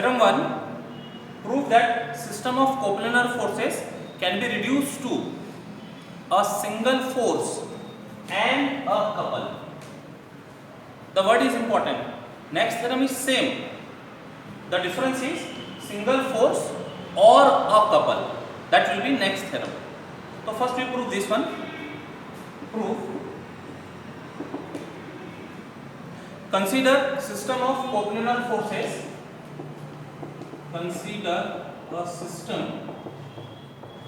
Theorem 1, prove that system of coplanar forces can be reduced to a single force and a couple. The word is important. Next theorem is same. The difference is single force or a couple. That will be next theorem. So first we prove this one. Prove. Consider system of coplanar forces. Consider a system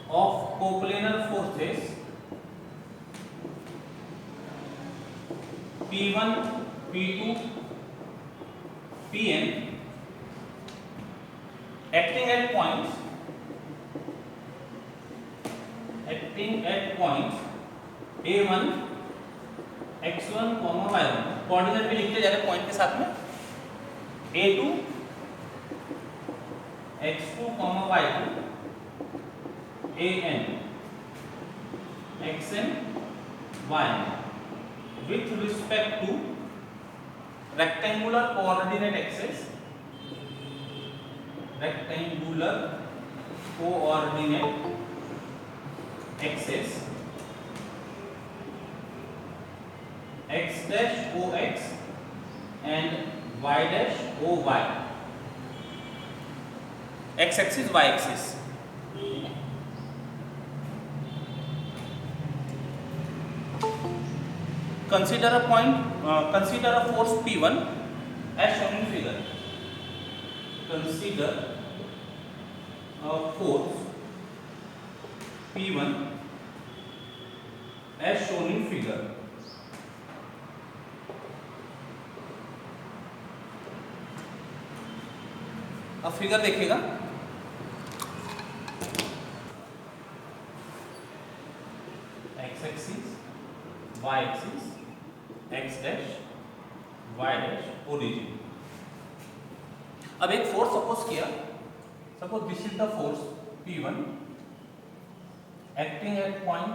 of coplanar forces P1, P2, Pn acting at points A1, x1, y1. Coordinate भी लिखते जा रहे point के साथ में A2, x2, y2, an, xn, yn with respect to rectangular coordinate axis, x dash ox and y dash oy, x axis y axis. Consider a force P1 as shown in figure. Consider a force P1 as shown in figure. अब figure देखिएगा, x axis, y axis, x dash, y dash, origin. अब एक force suppose किया, suppose this is the force P1 acting at point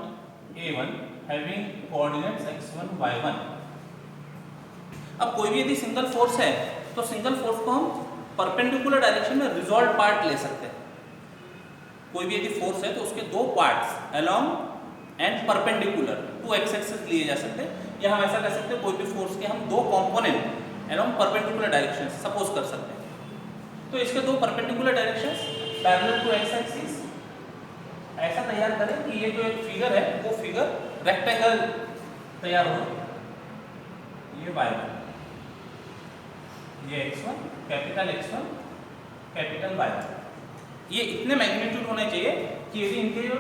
A1 having coordinates x1, y1. अब कोई भी यदि single force है तो सिंगल फोर्स को हम परपेंडिकुलर डायरेक्शन में रिजॉल्व पार्ट ले सकते हैं. कोई भी यदि फोर्स है तो उसके दो parts along and perpendicular to X axis लिए जा सकते हैं, या हम ऐसा कर सकते हैं कोई भी फोर्स के हम दो component along perpendicular direction suppose कर सकते हैं. तो इसके दो perpendicular directions parallel to X axis ऐसा तैयार करें कि ये जो एक फिगर है वो फिगर रेक्टेंगल तैयार हो. ये y1, ये x1, capital x1, capital y1. ये इतने मैग्नीट्यूड होने चाहिए कि यदि इनके जो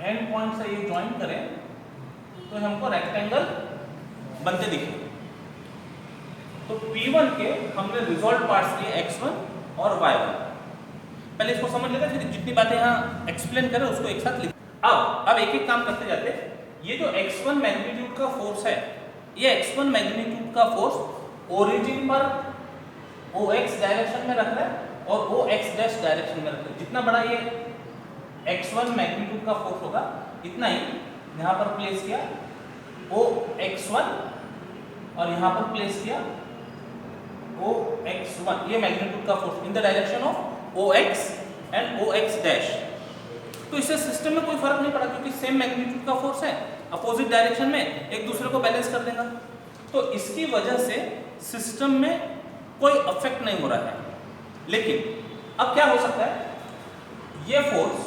एंड पॉइंट से ये ज्वाइन करें तो हमको रेक्टेंगल बनते दिखे. तो P1 के हमने रिजॉल्व पार्ट्स लिए x1 और y1. पहले इसको समझ लेते हैं, फिर जितनी बातें यहाँ एक्सप्लेन करें उसको एक साथ लिख. अब एक एक काम करते जाते. ये जो x1 मैग्नीट्यूड का फोर्स है, ये x1 मैग्नीट्यूड का फोर्स ओरिजिन पर OX डायरेक्शन में रख रहा है और OX डैश डायरेक्शन में रख रहा है. जितना बड़ा ये x1 मैग्नीट्यूड का फोर्स होगा इतना ही यहाँ पर प्लेस किया OX1 और यहाँ पर प्लेस किया OX1. ये मैग्नीट्यूड का force in the direction of OX and OX dash. तो इससे सिस्टम में कोई फर्क नहीं पड़ा क्योंकि सेम मैग्नीट्यूड का फोर्स है, अपोजिट डायरेक्शन में एक दूसरे को बैलेंस कर देगा. तो इसकी वजह से सिस्टम में कोई अफेक्ट नहीं हो रहा है. लेकिन अब क्या हो सकता है, ये फोर्स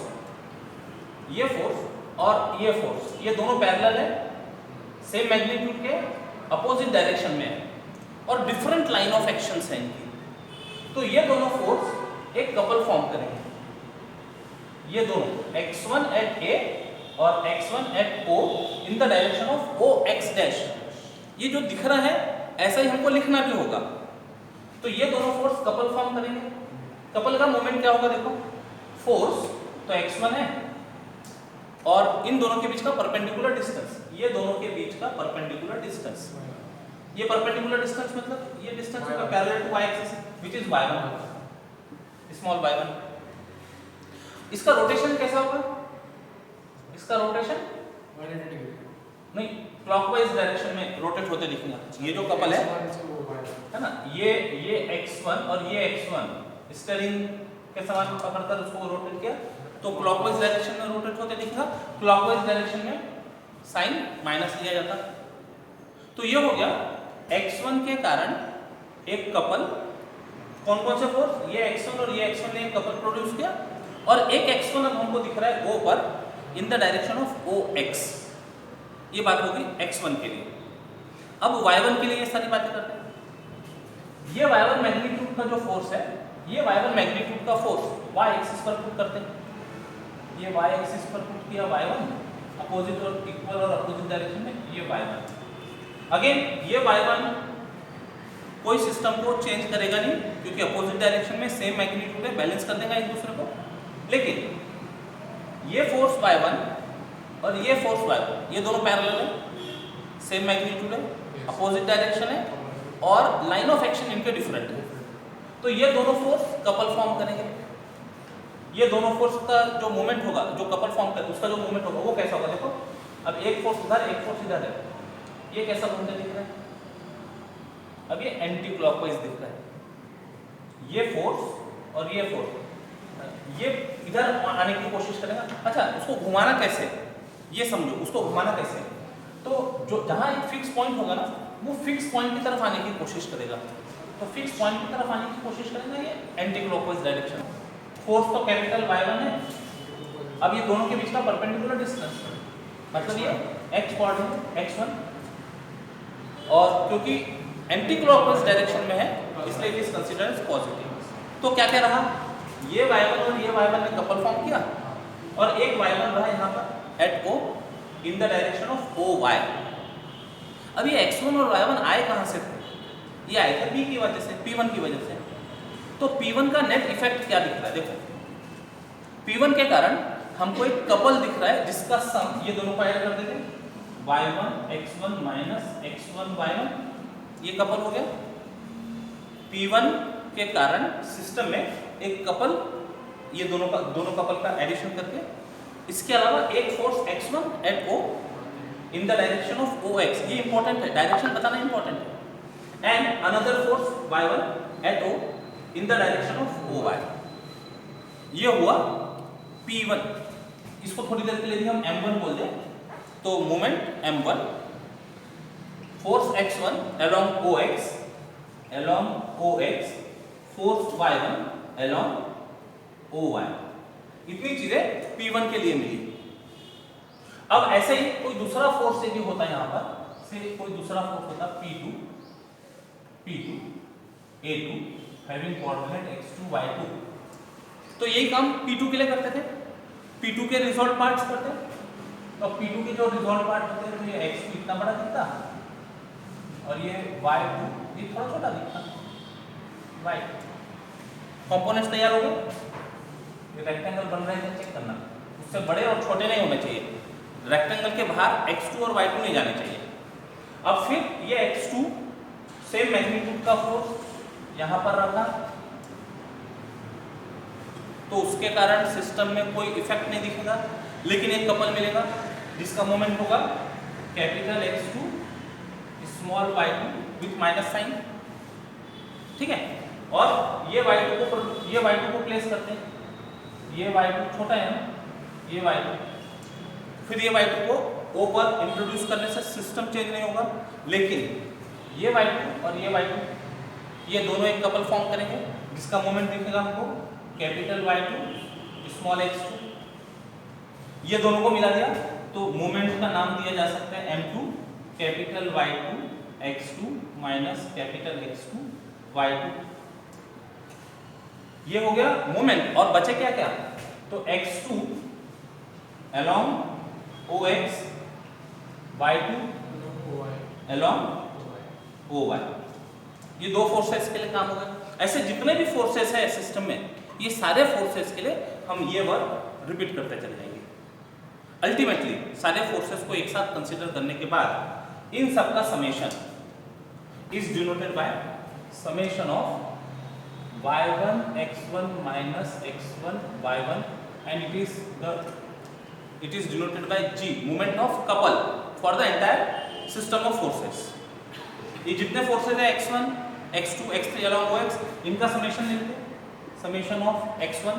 और ये फोर्स ये दोनों पैरेलल है, सेम मैग्नीट्यूड के अपोजिट डायरेक्शन में है और डिफरेंट लाइन ऑफ एक्शंस हैं इनकी. तो ये दोनों फोर्स एक कपल फॉर्म करेंगे. ये दोनों x1 at A और x1 at O in the direction of OX dash. ये जो दिख रहा है ऐसा ही हमको लिखना भी होगा. तो ये दोनों फोर्स कपल फॉर्म करेंगे. कपल का मोमेंट क्या होगा, देखो फोर्स तो x1 है और इन दोनों के बीच का परपेंडिकुलर डिस्टेंस, ये दोनों के बीच का परपेंडिकुलर डिस्टेंस. ये परपेंडिकुलर डिस्टेंस मतलब ये डिस्टेंस होगा parallel to y axis which is y1, small y1. इसका रोटेशन कैसा होगा, इसका रोटेशन नहीं क्लॉकवाइज डायरेक्शन में रोटेट होते दिखेगा. ये जो कपल है ना, ये x1 और ये x1 स्टीयरिंग के समान पकड़कर उसको रोटेट किया तो क्लॉकवाइज डायरेक्शन में रोटेट होते दिखेगा, क्लॉकवाइज डायरेक्शन में साइन माइनस लिया जाता। तो ये हो गया x1 के कारण एक कपल, कौन कौन से फोर्स, ये x1 और ये x1 ने एक कपल प्रोड्यूस किया, और एक x1 अब हमको दिख रहा है O पर इन द डायरेक्शन ऑफ OX। ये बात होगी x1 के लिए। अब y1 के लिए ये सारी बातें करते हैं। ये y1 मैग्नीट्यूड का जो फोर्स है, ये y1 मैग्नीट्यूड का फोर्स y एक्सिस पर पुट करते हैं। ये y एक्सिस पर पुट किया y1 अपोजिट और इक्वल और अपोजिट डायरेक्शन में, ये y1। अगेन ये y1 कोई सिस्टम को चेंज करेगा नहीं क्योंकि अपोजिट डायरेक्शन में सेम मैग्नीट्यूड है, बैलेंस कर देगा एक दूसरे को। लेकिन ये फोर्स y1 और ये फोर्स y1, ये दोनों पैरेलल है, सेम मैग्नीट्यूड है, अपोजिट डायरेक्शन है और लाइन ऑफ एक्शन इनके डिफरेंट है। तो ये दोनों फोर्स कपल फॉर्म करेंगे। ये दोनों फोर्स का जो मोमेंट होगा, जो कपल फॉर्म करे उसका जो मोमेंट होगा वो कैसा होगा, देखो अब एक फोर्स उधर एक फोर्स इधर है, ये कैसा घूमते दिख रहा है, अब ये एंटी क्लॉकवाइज दिख रहा है। ये फोर्स और ये फोर्स ये इधर आने की कोशिश करेगा। अच्छा, उसको घुमाना कैसे, ये समझो, उसको घुमाना कैसे। तो जो जहां एक फिक्स पॉइंट होगा ना, वो फिक्स पॉइंट की तरफ आने की कोशिश करेगा। तो फिक्स पॉइंट की तरफ आने की कोशिश करेगा ये एंटी क्लॉकवाइज डायरेक्शन। फोर्स तो कैपिटल Y1 है। अब ये दोनों के बीच का परपेंडिकुलर डिस्टेंस, मतलब ये x कोऑर्डिनेट x1, और क्योंकि एंटी क्लॉकवाइज डायरेक्शन में है इसलिए it is considered as positive. तो क्या क्या रहा, ये y1 और ये y1 ने कपल फॉर्म किया और एक y1 रहा यहाँ पर at O in the direction of OY। अब ये x1 और y1 आए कहाँ से थे, ये आए थे P की वजह से, P1 की वजह से। तो P1 का नेट इफेक्ट क्या दिख रहा है, देखो P1 के कारण हमको एक कपल दिख रहा है जिसका सम, ये दोनों को ऐड कर देते y1 x1 minus x1 y1, ये कपल हो गया। P1 के कारण सिस्टम में एक कपल, ये दोनों कपल का एडिशन करके, इसके अलावा एक force x1 at O in the direction of OX, ये इंपॉर्टेंट है, डायरेक्शन बताना इंपॉर्टेंट है, and another force y1 at O in the direction of OY। ये हुआ P1। इसको थोड़ी देर के लिए भी हम M1 बोल दें तो moment M1, force x1 along OX, force y1 along OY। इतनी चीजें P1 के लिए मिली। अब ऐसे ही कोई दूसरा फोर्स यदि होता है, यहां पर से कोई दूसरा फोर्स होता P2 A2 having coordinate x2 y2, तो यही काम P2 के लिए करते थे, P2 के रिजॉल्व पार्ट्स करते। तो P2 के जो रिजॉल्व पार्ट होते हैं तो ये x2 इतना बड़ा दिखता और ये y2 ये थोड़ा छोटा दिखता। राइट, कंपोनेंट्स तैयार हो गए, ये रेक्टेंगल बन रहा है, चेक करना, उससे बड़े और छोटे नहीं होने चाहिए, रेक्टेंगल के बाहर x2 और y2 नहीं जाने चाहिए। अब फिर ये x2 सेम मैग्नीट्यूड का फोर्स यहां पर रखा, तो उसके कारण सिस्टम में कोई इफेक्ट नहीं दिखेगा, लेकिन एक कपल मिलेगा जिसका मोमेंट होगा capital x2 small y2 with minus sign, ठीक है। और ये y2 को प्लेस करते हैं, ये y2 छोटा है ना, ये y2, फिर ये y2 को O पर इंट्रोड्यूस करने से सिस्टम चेंज नहीं होगा, लेकिन ये y2 और ये y2 ये दोनों एक कपल फॉर्म करेंगे जिसका मोमेंट दिखेगा हमको कैपिटल Y2 स्मॉल x2। ये दोनों को मिला दिया तो मोमेंट का नाम दिया जा सकता है M2 capital Y2 x2 minus capital x2 y2। ये हो गया मोमेंट, और बचे क्या क्या, तो x2 along OX, y2 along OY, ये दो फोर्सेस के लिए काम होगा। ऐसे जितने भी फोर्सेस है सिस्टम में, ये सारे फोर्सेस के लिए हम ये वर्ड रिपीट करते चले जाएंगे। अल्टीमेटली सारे फोर्सेस को एक साथ कंसीडर करने के बाद इन सब का summation is denoted by summation of y1 x1 minus x1 y1 and it is denoted by G, moment of couple for the entire system of forces। ये जितने फोर्सेस है x1 x2 x3 along OX, इनका summation लिखते हैं। summation of x1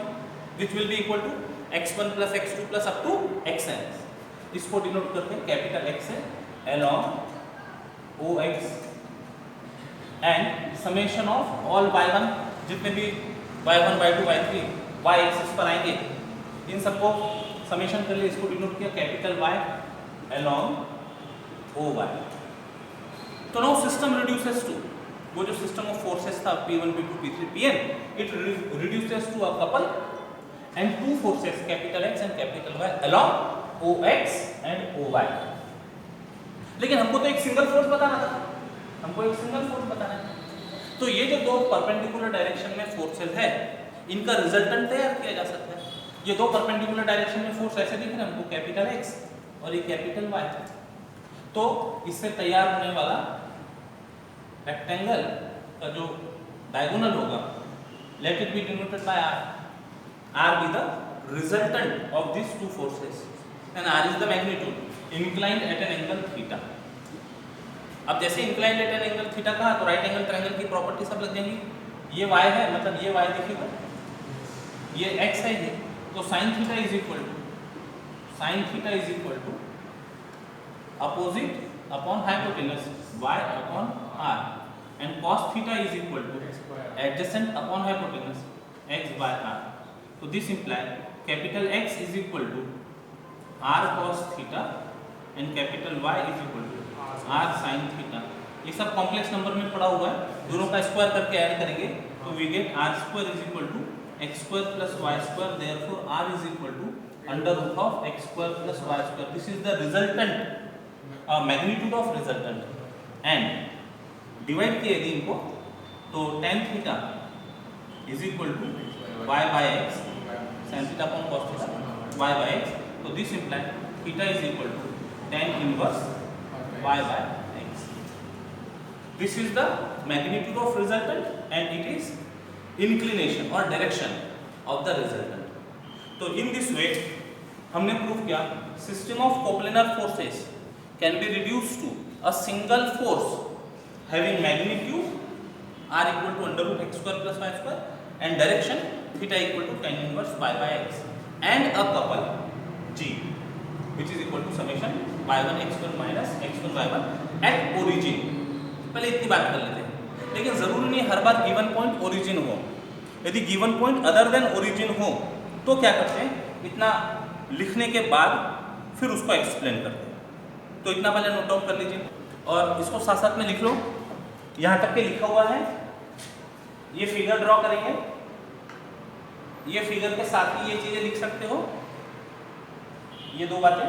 which will be equal to x1 plus x2 plus up to xn. इसको denote करते हैं capital X है along OX and summation of all y1 जितने भी y1 y2 y3 y axis पर आएंगे इन सबको समेशन कर लिए, इसको डिनोट किया कैपिटल Y along OY. तो नाउ सिस्टम रिड्यूसेस टू, वो जो सिस्टम ऑफ फोर्सेस था P1 P2 P3 Pn, it reduces to a couple and two forces capital X and capital Y along OX and OY. लेकिन हमको तो एक single force बताना था, हमको एक सिंगल फोर्स बताना है. तो ये जो दो परपेंडिकुलर डायरेक्शन में फोर्सेस है इनका रिजल्टेंट तैयार किया जा सकता है. ये दो परपेंडिकुलर डायरेक्शन में फोर्स ऐसे दिख रहे हैं हमको, कैपिटल X और ये कैपिटल Y. तो इससे तैयार होने वाला रेक्टेंगल का जो डायगोनल होगा, let it be denoted by R. R be the resultant of these two forces and R is the magnitude inclined at an angle theta. अब जैसे inclined at an angle theta कहा तो right angle triangle की property सब लग जाएंगी. ये y है, मतलब ये y दिखेगा, ये x है, ये तो sin theta is equal to opposite upon hypotenuse y upon r and cos theta is equal to adjacent upon hypotenuse x by r. So this implies capital X is equal to r cos theta and capital Y is equal to r sin theta. ये सब complex number में पड़ा हुआ है, दोनों का square करके add करेंगे तो we get r square is equal to x square plus y square. Therefore r is equal to under root of x square plus y square. This is the resultant magnitude of resultant and divide किए यदि इनको तो tan theta is equal to y by x, sin theta upon cos theta y by x. So this implies theta is equal to tan inverse y by x. This is the magnitude of resultant and it is inclination or direction of the resultant. तो in this way हमने prove किया system of coplanar forces can be reduced to a single force having magnitude r equal to under root x square plus y square and direction theta equal to tan inverse y by x and a couple G which is equal to summation y1 x1 minus x1 y1 at origin. पहले इतनी बात कर लेते हैं, लेकिन जरूरी नहीं हर बार given point origin हो. यदि given point other than origin हो तो क्या करते हैं, इतना लिखने के बाद फिर उसको एक्सप्लेन करते हैं. तो इतना पहले नोट डाउन कर लीजिए और इसको साथ साथ में लिख लो. यहाँ तक के लिखा हुआ है, ये फिगर ड्रॉ करेंगे, ये फिगर के साथ ही ये चीजें लिख सकते हो, ये दो बातें.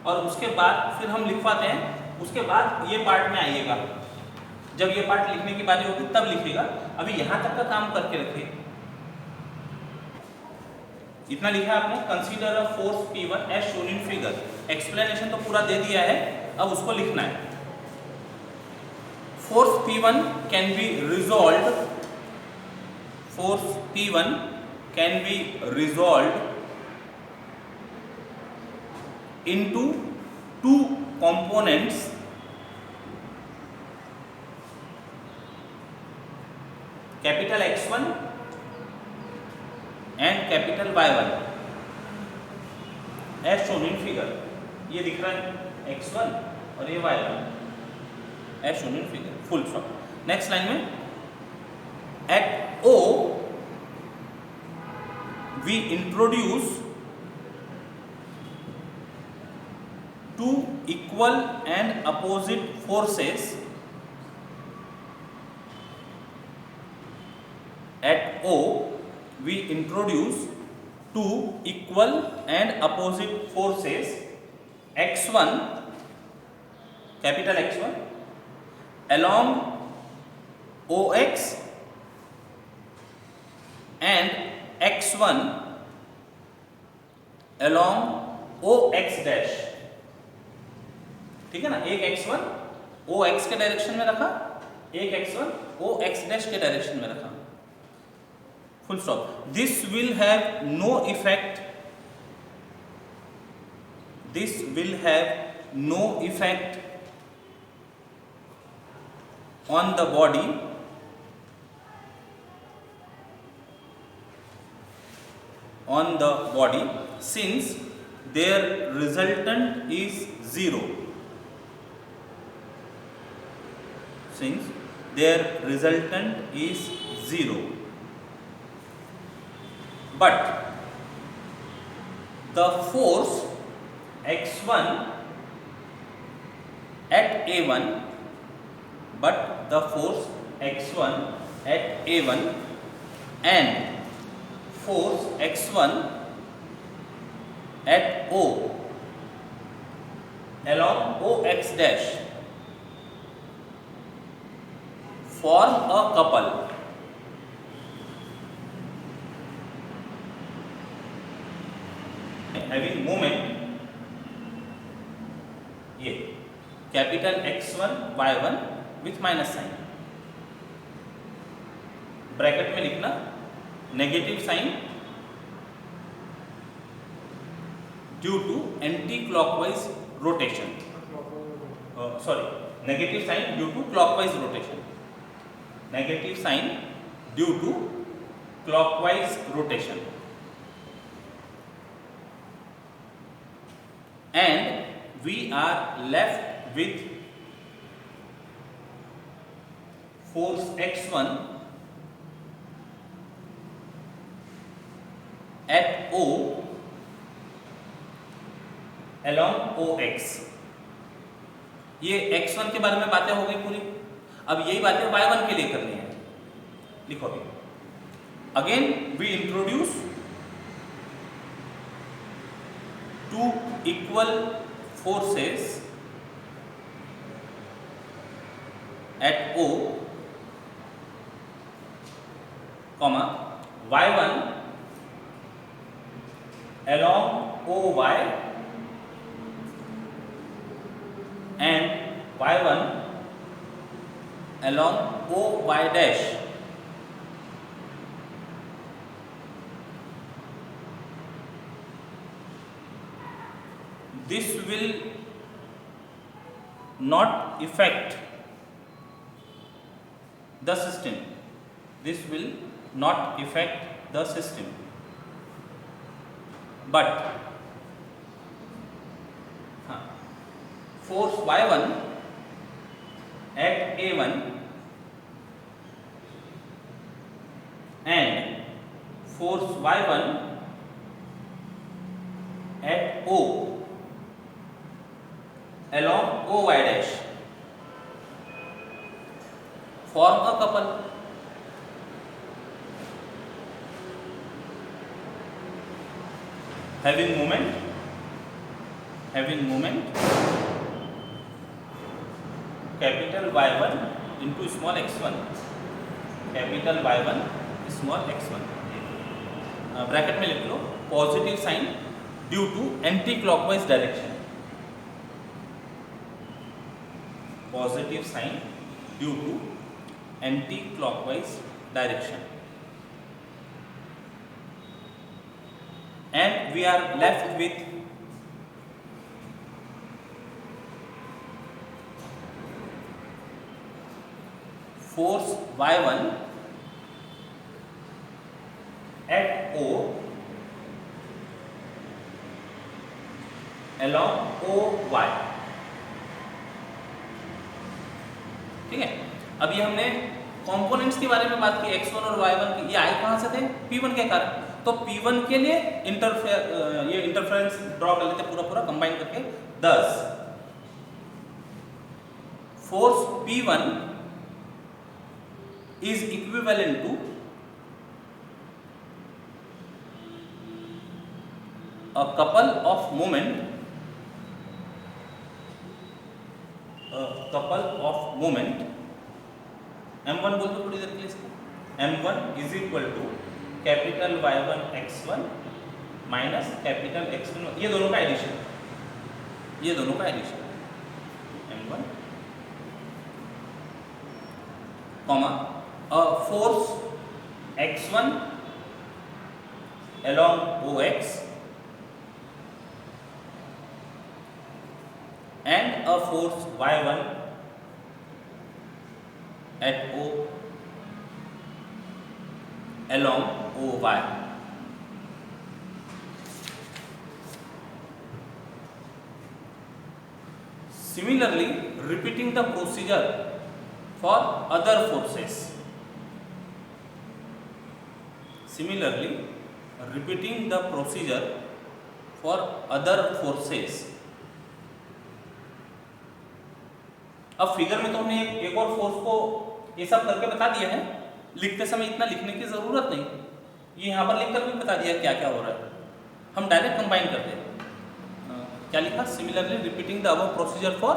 और उसके बाद फिर हम लिखवाते हैं, उसके बाद ये पार्ट में आइएगा, जब ये पार्ट लिखने की बारी होगी तब लिखिएगा. अभी यहाँ तक का काम करके रखिए. इतना लिखा आपने, consider a force P1 as shown in figure. Explanation तो पूरा दे दिया है, अब उसको लिखना है. Force P1 can be resolve, force P1 can be resolve into two components capital X1 and capital Y1 as shown in figure. ये दिख रहा है X1 और ये Y1 as shown in figure. Full stop. Next line में at O we introduce two equal and opposite forces at O we introduce two equal and opposite forces x1 capital X1 along OX and x1 along OX dash. ठीक है ना, एक x1 OX के direction में रखा, एक x1 OX dash के direction में रखा. Full stop. This will have no effect, this will have no effect on the body on the body since their resultant is 0. Since their resultant is 0. But the force x1 at a1, but the force x1 at a1 and force x1 at o along ox dash form a couple having moment ये capital x1 y1 with minus sign, bracket में लिखना negative sign due to anti clockwise rotation, sorry negative sign due to clockwise rotation, negative sign due to clockwise rotation and we are left with force x1 at O along OX. ये x1 के बारे में बातें हो गई पूरी, अब यही बातें y1 के लिए करनी है, लिखो अभी. Again we introduce two equal forces at O, comma y1 along OY and y1 along OY dash. This will not affect the system. This will not affect the system. But force y1 at a1 and force y1 at O along OY dash form a couple. Having moment capital Y1 into small x1, capital Y1 small x1, bracket में लिख लो positive sign due to anti clockwise direction, positive sign due to anti-clockwise direction, and we are left with force y1 at O along OY. ठीक है, अभी हमने components के बारे में बात की, x1 और y1 की, ये आए कहाँ से थे? p1 के कारण. तो p1 के लिए ये इंटरफेरेंस ड्रॉ कर लेते पूरा कंबाइन करके. thus force p1 is equivalent to a couple of moment m1 बोल दो थोड़ी देर के लिए इसको. m1 is equal to capital y1 x1 minus capital x1, ये दोनों का एडिशन, m1 comma force x1 along OX and a force y1 at O along OY. Similarly, repeating the procedure for other forces. Similarly, repeating the procedure for other forces. अब figure में तो हमने एक और फोर्स को ये सब करके बता दिया है, लिखते समय इतना लिखने की जरूरत नहीं, ये यहाँ पर लिखकर भी बता दिया क्या क्या हो रहा है, हम डायरेक्ट कंबाइन करते हैं। क्या लिखा? Similarly repeating the above procedure for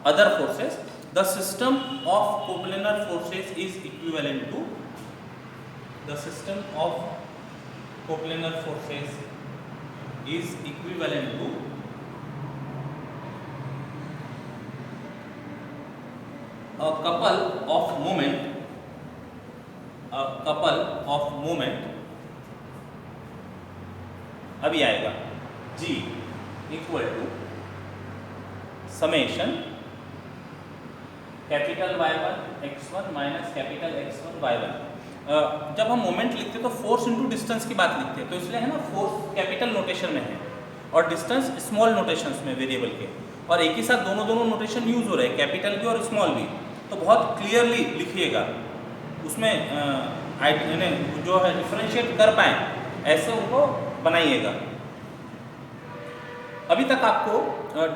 other forces, the system of coplanar forces is equivalent to, the system of coplanar forces is equivalent to a couple of moment, अभी आएगा G equal to summation capital Y1 x1 minus capital x1 y1। जब हम moment लिखते हैं तो force into distance की बात लिखते हैं, तो इसलिए है ना फोर्स कैपिटल नोटेशन में है और डिस्टेंस स्मॉल नोटेशंस में वेरिएबल के, और एक ही साथ दोनों नोटेशन यूज हो रहे हैं, कैपिटल की और स्मॉल भी, तो बहुत क्लियरली लिखिएगा, उसमें जो है डिफरेंशिएट कर पाए ऐसे उनको बनाइएगा। अभी तक आपको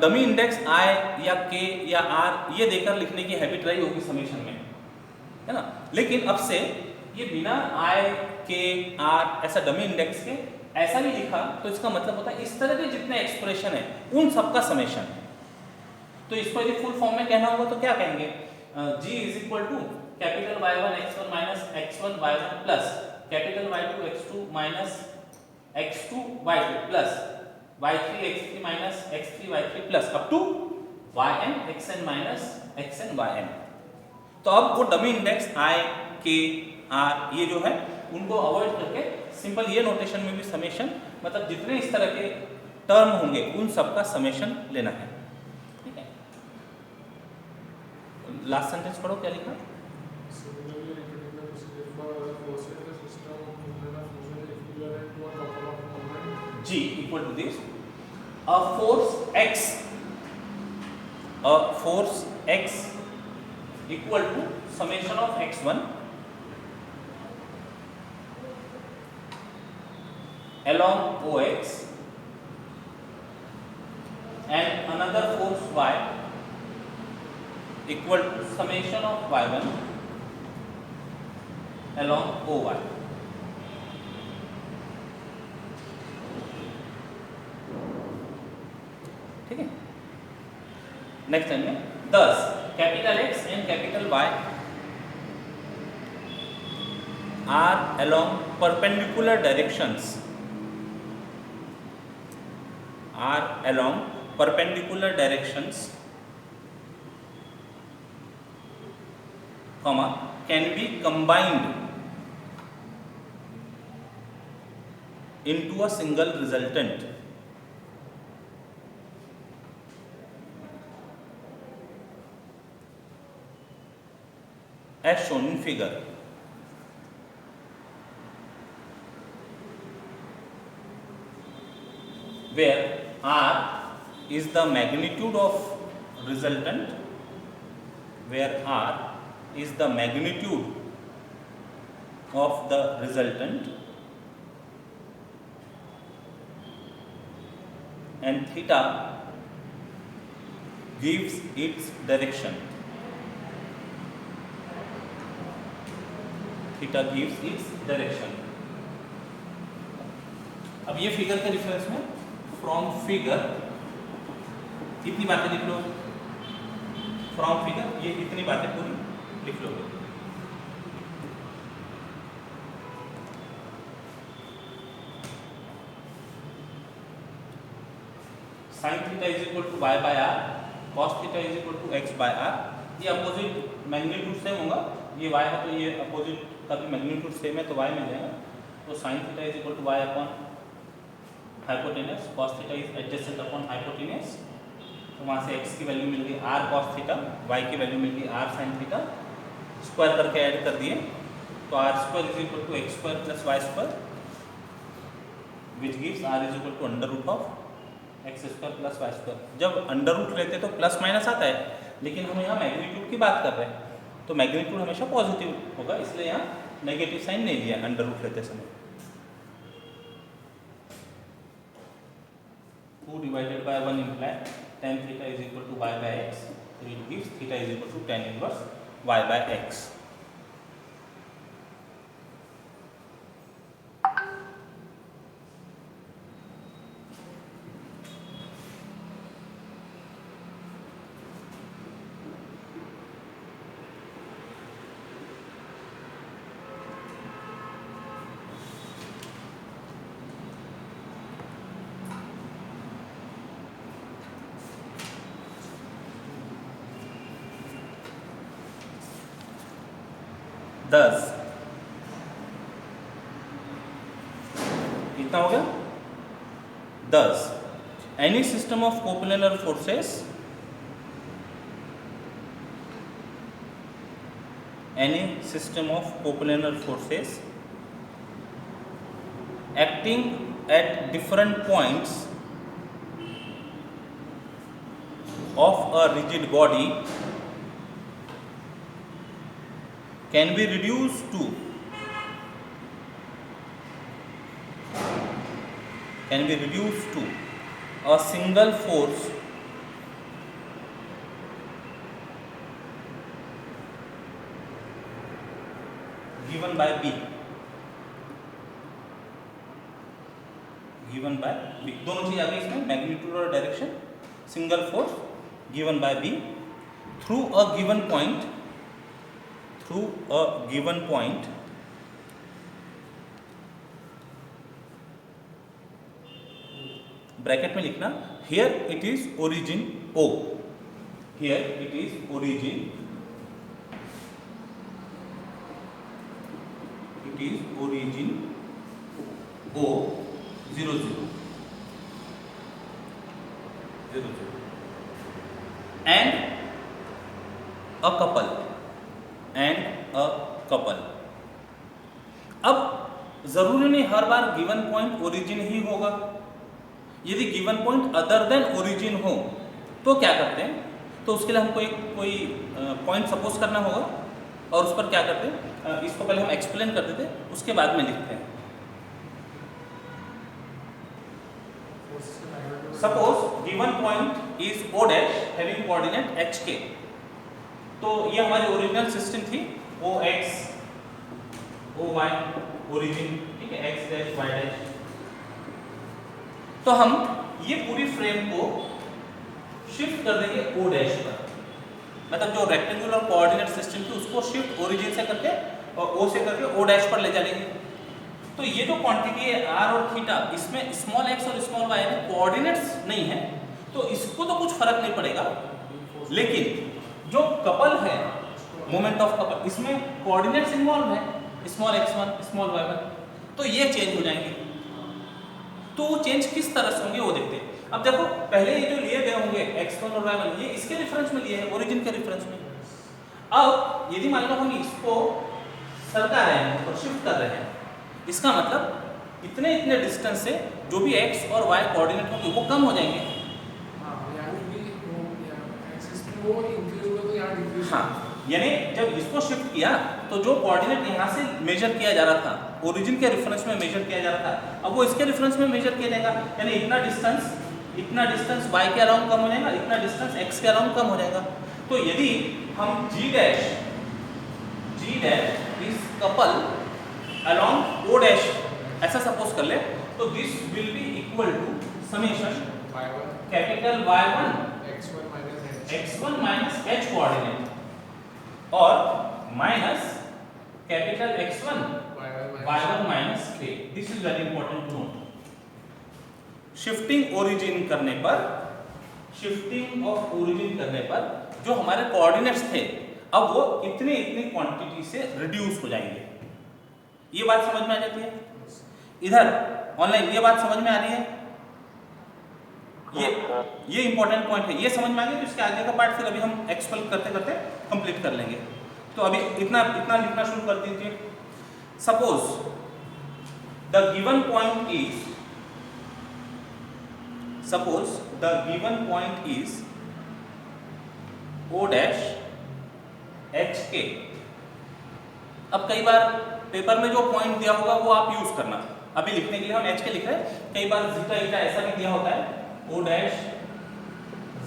डमी इंडेक्स I या K या R ये देकर लिखने की हैबिट रही होगी समेशन में, है ना, लेकिन अब से ये बिना I, K, R ऐसा डमी इंडेक्स के ऐसा भी लिखा तो इसका मतलब होता है इस तरह के जितने एक्सप्रेशन है उन सबका समेशन। तो इसको यदि फुल फॉर्म में कहना होगा तो क्या कहेंगे? G is equal to capital Y1 x1 minus x1 y1 plus capital Y2 x2 minus x2 y2 plus y3 x3 minus x3 y3 plus up to yn xn minus xn yn। तो अब वो dummy index I, K, R ये जो है उनको avoid करके simple ये notation में भी समेशन, मतलब जितने इस तरह के टर्म होंगे उन सबका समेशन लेना है। ठीक है, लास्ट सेंटेंस पढ़ो, क्या लिखा? G equal to this, a force x equal to summation of x1 along OX and another force y equal to summation of y1 along OY। ठीक है, नेक्स्ट टाइम में 10 capital X and capital Y are along perpendicular directions, comma can be combined into a single resultant as shown in figure। where R is the magnitude of resultant, where R is the magnitude of the resultant and theta gives its direction, theta gives its direction। अब ये figure के reference में from figure इतनी बातें लिख लो, from figure ये इतनी बातें पूरी लिख लो। Sine theta is equal to y by r, cos theta is equal to x by r। ये अपोजिट मैग्नीट्यूड सेम होगा, ये y है तो ये अपोजिट का भी मैग्नीट्यूड सेम है तो y मिल जाएगा। तो sine theta is equal to y upon hypotenuse, cos theta is adjacent upon hypotenuse, तो वहाँ से x की वैल्यू मिल गई r cos थीटा, y की वैल्यू मिल गई r sin थीटा, स्क्वायर करके ऐड कर दिए तो r square is equal to x square plus y square which gives r is equal to under root of X square plus Y square. जब under root लेते तो प्लस माइनस आता है, लेकिन हम यहाँ मैग्नीट्यूड की बात कर रहे हैं तो मैग्नीट्यूड हमेशा पॉजिटिव होगा, इसलिए यहाँ नेगेटिव साइन नहीं लिया अंडर रूट लेते समय। 2 divided by 1 imply tan theta is equal to y by x, so it gives theta is equal to tan inverse y by x. Thus, कितना हो गया? Thus, any system of coplanar forces, any system of coplanar forces acting at different points of a rigid body can be reduced to a single force given by B. दोनों चीज आ गई इसमें, magnitude और direction. Single force given by B through a given point bracket में लिखना, here it is origin O, here it is origin O 0 0 and a couple अब जरूरी नहीं हर बार गिवन पॉइंट ओरिजिन ही होगा। यदि given point other than origin हो तो क्या करते हैं, तो उसके लिए हमको कोई पॉइंट सपोज करना होगा और उस पर क्या करते हैं, इसको पहले हम एक्सप्लेन कर देते उसके बाद में लिखते हैं। Suppose given point is O dash having coordinate HK, तो ये हमारी ओरिजिनल सिस्टम थी OX OY ओरिजिन, ठीक है, X डैश Y डैश। तो हम ये पूरी फ्रेम को शिफ्ट कर देंगे O डैश पर, मतलब जो रेक्टेंगुलर कोऑर्डिनेट सिस्टम थी उसको शिफ्ट ओरिजिन से करके और O से करके O डैश पर ले चलेंगे। तो ये जो क्वांटिटी है R और थीटा, इसमें स्मॉल x और स्मॉल y है, कोऑर्डिनेट्स नहीं है तो इसको तो कुछ फर्क नहीं पड़ेगा, लेकिन जो कपल है मोमेंट ऑफ कपल, इसमें कोऑर्डिनेट्स इन्वॉल्व है, स्मॉल x1 स्मॉल y1, तो ये चेंज हो जाएंगे। तो वो चेंज किस तरह से होंगे वो देखते हैं। अब देखो पहले ये जो लिए गए होंगे x1 और y1 ये इसके रेफरेंस में लिए हैं, ओरिजिन के रेफरेंस में। अब यदि मान लो हम इसको सरका रहे हैं और शिफ्ट कर रहे हैं, इसका मतलब इतने डिस्टेंस से जो भी x और y कोऑर्डिनेट होंगे वो कम हो जाएंगे। हाँ, यानी जब इसको शिफ्ट किया तो जो कोऑर्डिनेट यहाँ से मेजर किया जा रहा था, ओरिजिन के रेफरेंस में मेजर किया जा रहा था, अब वो इसके रेफरेंस में मेजर किया जाएगा, यानी इतना डिस्टेंस y के अराउंड कम हो जाएगा, इतना डिस्टेंस x के अराउंड कम हो जाएगा। तो यदि हम G dash is couple along O dash ऐसा सपोज कर ले, तो this will be equal to summation capital Y1 x1 minus h coordinate और minus capital x1 y1 minus k। This is very important to note. Shifting of origin करने पर जो हमारे coordinates थे अब वो इतनी क्वांटिटी से रिड्यूस हो जाएंगे। ये बात समझ में आ जाती है? इधर ऑनलाइन ये बात समझ में आ रही है? ये इंपॉर्टेंट पॉइंट है, ये समझ में आ गया। तो इसके आगे का पार्ट फिर अभी हम एक्सप्लेन करते कंप्लीट कर लेंगे। तो अभी इतना लिखना शुरू कर दीजिए। Suppose the given point is suppose the given point is O dash H के। अब कई बार पेपर में जो पॉइंट दिया होगा वो आप यूज करना। अभी लिखने के लिए हम एच के लिख रहे हैं, कई बार जीटा ईटा ऐसा भी दिया होता है, O डैश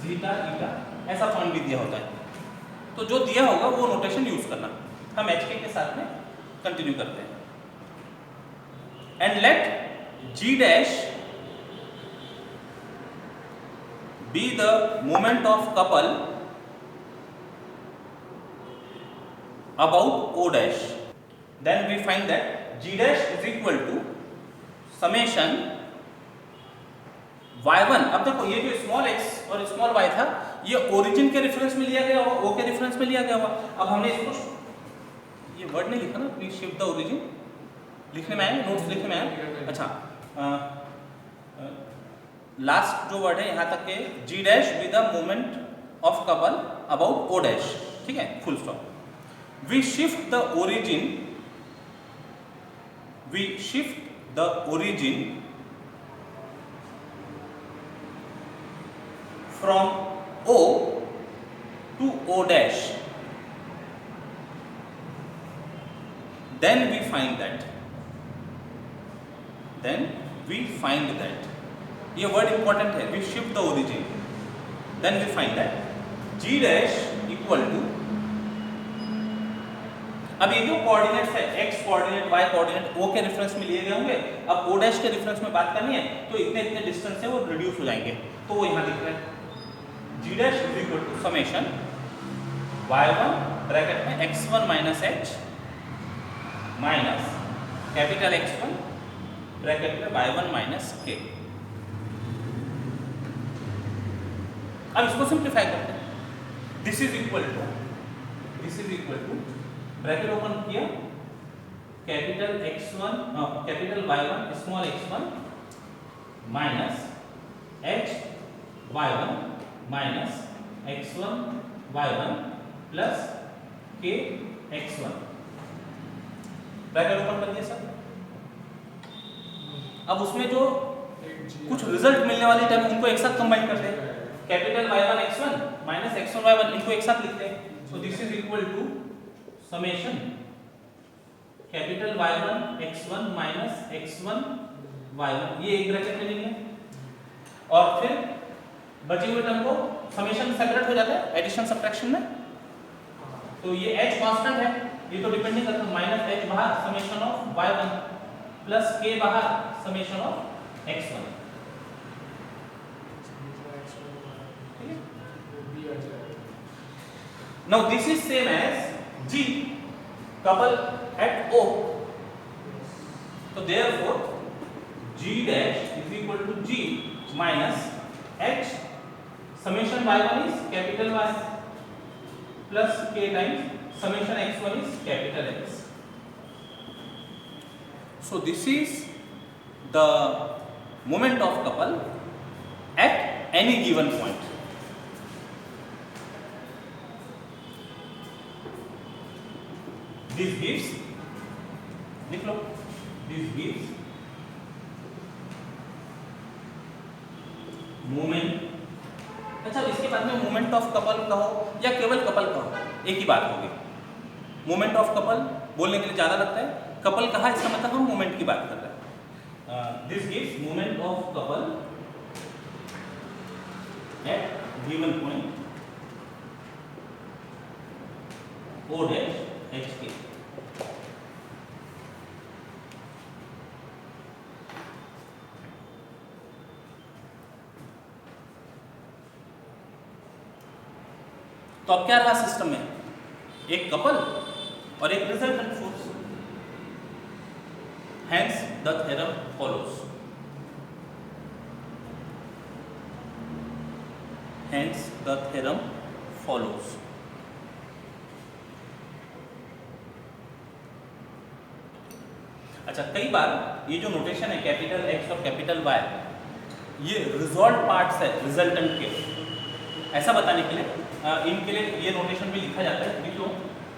जीटा ईटा ऐसा पॉइंट भी दिया होता है। तो जो दिया होगा वो नोटेशन यूज करना। हम एच के साथ में कंटिन्यू करते हैं। And let G dash be the moment of couple about O dash, then we find that G dash is equal to summation y1। अब देखो ये जो स्मॉल x और स्मॉल y था ये ओरिजिन के रेफरेंस में लिया गया होगा, O के रेफरेंस में लिया गया होगा। अब हमने इसको, ये वर्ड नहीं लिखा ना, प्लीज शिफ्ट द ओरिजिन, लिखने में आया, नोट्स लिखने में आया। अच्छा, लास्ट जो वर्ड है यहाँ तक के G dash with the moment of couple about O dash, ठीक है, full stop. We shift the origin from O to O dash, then we find that ये वर्ड इंपॉर्टेंट है, we shift the origin, then we find that G dash equal to, अब ये जो coordinates है x coordinate y coordinate O के reference में लिए गए होंगे। अब O डैश के रेफरेंस में बात करनी है तो इतने इतने डिस्टेंस से वो रिड्यूस हो जाएंगे, तो वो यहाँ दिख रहा है G dash is equal to summation y1 bracket में x1 minus h minus capital X1 bracket में y1 माइनस k। अब इसको सिंप्लीफाई करते हैं। This is equal to bracket open किया, capital X1 capital Y1 small x1 minus h y1 minus x1 y1 plus k x1, bracket open कर दिया sir. अब उसमें जो कुछ रिजल्ट मिलने वाली टाइम उनको एक साथ कंबाइन करते हैं, capital Y1 x1 minus x1 y1 इनको एक साथ लिखते हैं। तो this is equal to summation capital Y1 x1 minus x1 y1, ये एक ब्रैकेट में लेंगे और फिर बचे हुए टर्म को समेशन सेपरेट हो जाता है एडिशन सब्ट्रैक्शन में। तो ये h कांस्टेंट है, ये तो डिपेंड नहीं करता, माइनस h बाहर summation of y1 plus k बाहर समेशन ऑफ x1, ठीक है। Now this is same as G couple at O, so therefore G dash is equal to G minus H summation y1 is capital Y plus k times summation x1 is capital X. So this is the moment of couple at any given point. This gives, लिख लो, this gives moment. अच्छा, इसके बाद में moment of couple कहो या केवल couple कहो एक ही बात होगी। मोमेंट ऑफ कपल बोलने के लिए ज़्यादा लगता है, कपल कहा इसका मतलब हम मोमेंट की बात कर रहे हैं। This gives moment of couple at given point O dash H K. तो अब क्या रहा सिस्टम में, एक कपल और एक resultant force, hence the theorem follows, hence the theorem follows. अच्छा, कई बार ये जो नोटेशन है कैपिटल X और कैपिटल Y, ये रिजॉल्व पार्ट्स है रिजल्टेंट के, ऐसा बताने के लिए इनके लिए ये नोटेशन भी लिखा जाता है। लिख लो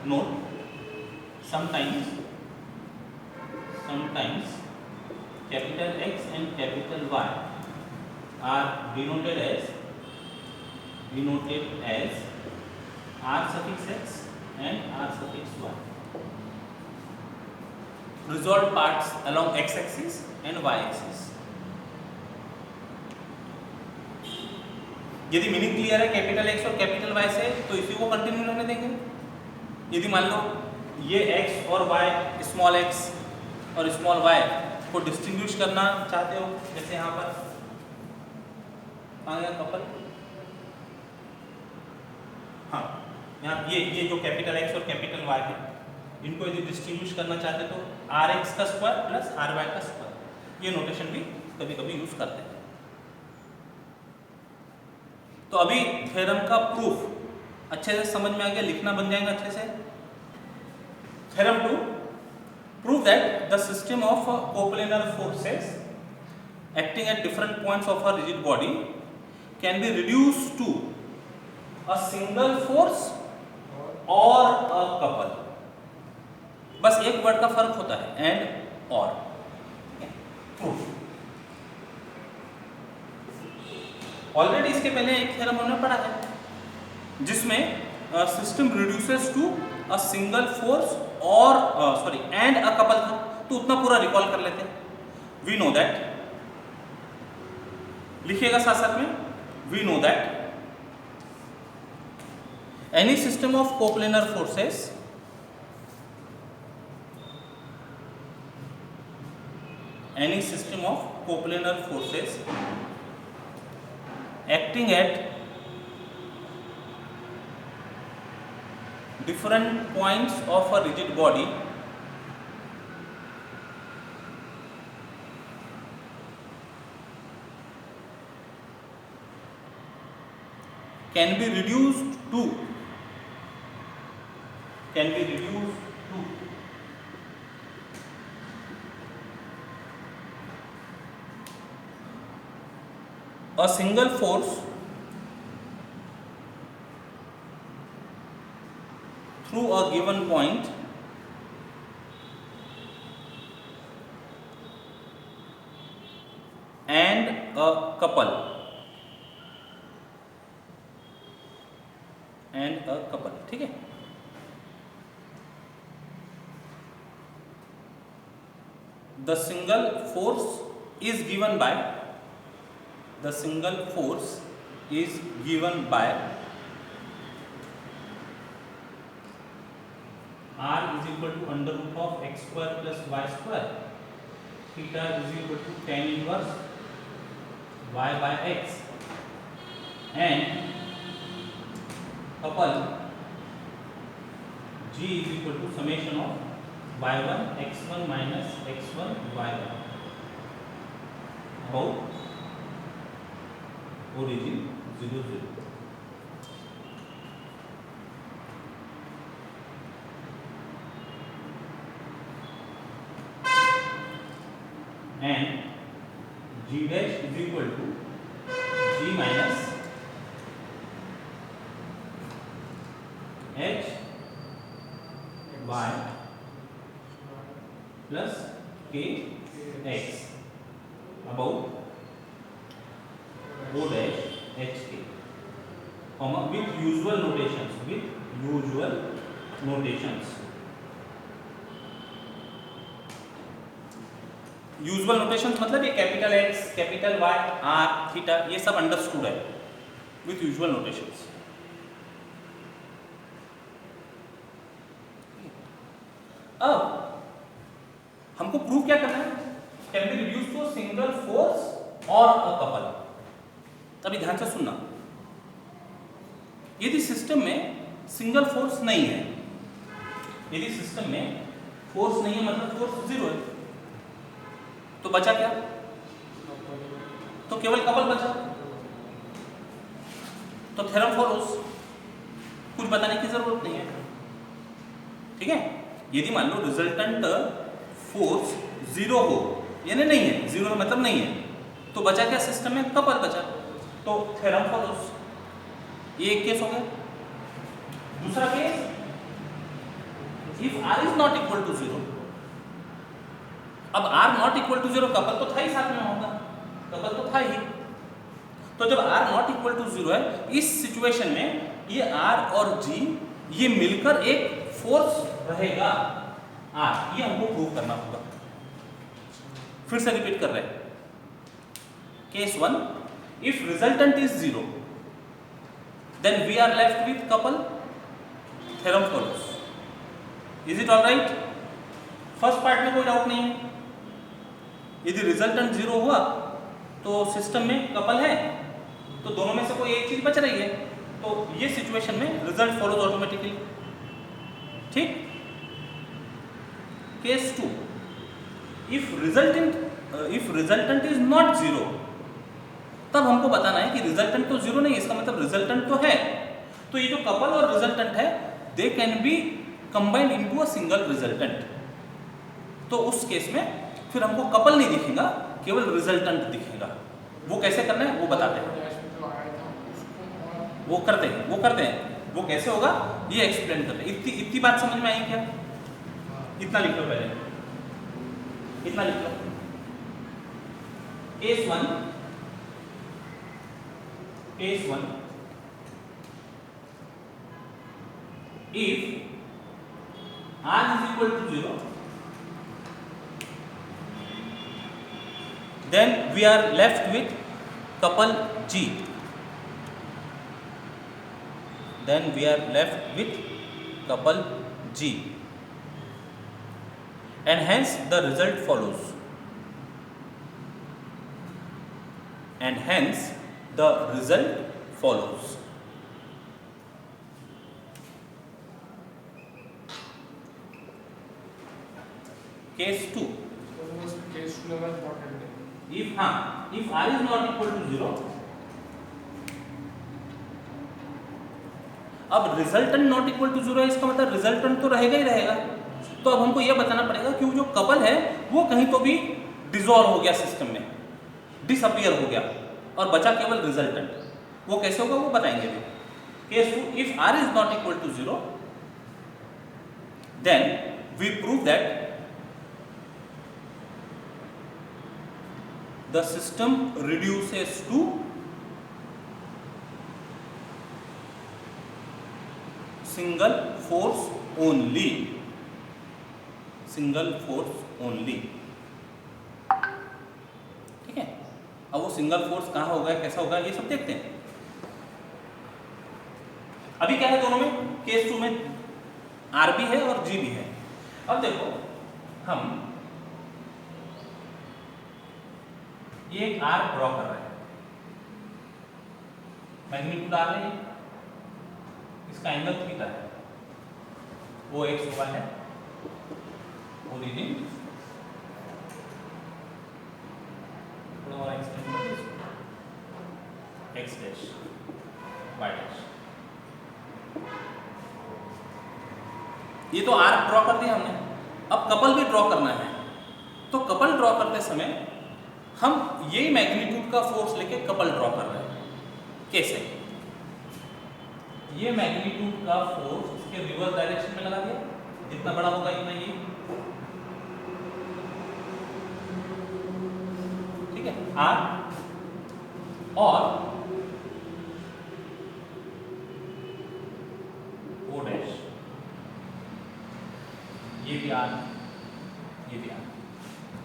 note, sometimes capital X and capital Y are denoted as r suffix x and r suffix y. Resolved parts along x axis and y axis. यदि मीनिंग क्लियर है कैपिटल एक्स और कैपिटल वाई से तो इसी को continue रहने देंगे। यदि मान लो ये एक्स और वाई, स्मॉल एक्स और स्मॉल वाई को डिस्टिंग्विश करना चाहते हो, जैसे यहाँ पर आ गया कपल, हाँ यहाँ ये जो कैपिटल एक्स और कैपिटल वाई है इनको यदि डिस्टिंग्विश करना चाहते तो आर एक्स का स्क्वायर प्लस आर वाई का स्क्वायर, ये नोटेशन भी कभी कभी यूज करते हैं। तो अभी थ्योरम का प्रूफ अच्छे से समझ में आ गया, लिखना बन जाएगा अच्छे से। Theorem 2, prove that the system of coplanar forces acting at different points of a rigid body can be reduced to a single force or a couple. बस एक वर्ड का फर्क होता है, एंड और। प्रूफ ऑलरेडी इसके पहले एक थ्योरम हमने पढ़ा है जिसमें system reduces to a single force और एंड अ कपल था, तो उतना पूरा रिकॉल कर लेते हैं। वी नो दैट, लिखिएगा साथ साथ में, we know that any system of coplanar forces acting at different points of a rigid body can be reduced to a single force through a given point and a couple ठीक है। The single force is given by r is equal to under root of x square plus y square, theta is equal to tan inverse y by x, and couple g is equal to summation of y1 x1 minus x1 y1 about origin 0 0। and g dash is equal to g minus h y plus k x about O dash h k, with usual notations। Usual notations मतलब ये capital X, capital Y, R, theta, ये सब understood है with usual notations. अब हमको prove क्या करना है, can be reduce to single force और अ कपल। अभी ध्यान से सुनना, यदि सिस्टम में सिंगल फोर्स नहीं है, यदि सिस्टम में फोर्स नहीं है मतलब फोर्स जीरो है, तो बचा क्या, तो केवल कपल बचा। तो थ्योरम फॉलोस, कुछ बताने की जरूरत नहीं है, ठीक है। यदि मान लो रिजल्टेंट फोर्स जीरो हो, यानी नहीं है, जीरो का मतलब नहीं है, तो बचा क्या, सिस्टम में कपल बचा, तो थ्योरम फॉलोस। ये एक केस हो गया। दूसरा case, if r is not equal to zero, अब r not equal to zero, couple तो था ही साथ में होगा, कपल तो था ही, तो जब r नॉट इक्वल टू 0 है, इस सिचुएशन में ये r और g ये मिलकर एक फोर्स रहेगा r, ये हमको प्रूव करना होगा। फिर से रिपीट कर रहे हैं। Case 1, if resultant is 0 then we are left with couple, theorem follows. Is it all right? First part में कोई डाउट नहीं है। यदि रिजल्टेंट 0 हुआ तो सिस्टम में कपल है, तो दोनों में से कोई एक चीज बच रही है, तो ये सिचुएशन में रिजल्ट फॉलोज ऑटोमेटिकली। ठीक। Case 2, if resultant is not 0, तब हमको बताना है कि रिजल्टेंट तो 0 नहीं, इसका मतलब रिजल्टेंट तो है। तो ये जो कपल और रिजल्टेंट है, they can be combined into a single resultant. तो उस केस में फिर हमको कपल नहीं दिखेगा, केवल रिजल्टेंट दिखेगा। वो कैसे करना है वो बताते हैं, वो करते हैं। वो कैसे होगा ये एक्सप्लेन करते हैं। इतनी बात समझ में आई क्या? इतना लिख लो पहले, इतना लिख लो। Case 1, if r is equal to 0, then we are left with couple G. And hence the result follows. Case 2. If r is not equal to 0, अब रिजल्टेंट नॉट इक्वल टू 0 है, इसका मतलब रिजल्टेंट तो रहेगा ही रहेगा। तो अब हमको यह बताना पड़ेगा कि वो जो कपल है वो कहीं तो भी डिसॉल्व हो गया, सिस्टम में डिसअपीयर हो गया, और बचा केवल रिजल्टेंट। वो कैसे होगा वो बताएंगे भी। Case 2, if r is not equal to 0, then we prove that the system reduces to single force only. ठीक है। अब वो सिंगल फोर्स कहाँ होगा, कैसा होगा, ये सब देखते हैं। अभी क्या है दोनों में? केस 2 में R भी है और G भी है। अब देखो, हम ये एक R ड्रॉ कर रहे हैं, मैग्नीट्यूड R है, इसका एंगल थीटा है, वो x हुआ है origin, x dash y dash. ये तो R ड्रॉ कर दिया हमने। अब कपल भी ड्रॉ करना है, तो कपल ड्रॉ करते समय हम यही मैग्नीट्यूड का फोर्स लेके कपल ड्रॉ कर रहे हैं। कैसे? ये मैग्नीट्यूड का फोर्स इसके रिवर्स डायरेक्शन में लगा दिया, जितना बड़ा होगा इतना ये, ठीक है, R, और O डैश, ये भी R, ये भी R।